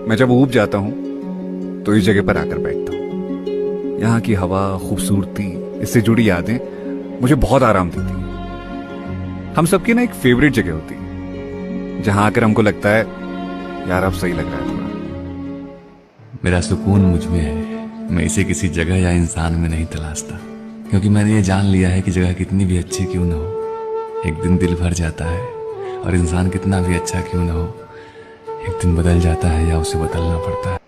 मैं जब ऊब जाता हूं तो इस जगह पर आकर बैठता हूं। यहाँ की हवा, खूबसूरती, इससे जुड़ी यादें मुझे बहुत आराम देती हैं। हम सबकी ना एक फेवरेट जगह होती है जहां आकर हमको लगता है यार अब सही लग रहा है थोड़ा। मेरा सुकून मुझ में है, मैं इसे किसी जगह या इंसान में नहीं तलाशता, क्योंकि मैंने ये जान लिया है कि जगह कितनी भी अच्छी क्यों न हो, एक दिन दिल भर जाता है, और इंसान कितना भी अच्छा क्यों न हो, एक दिन बदल जाता है या उसे बदलना पड़ता है।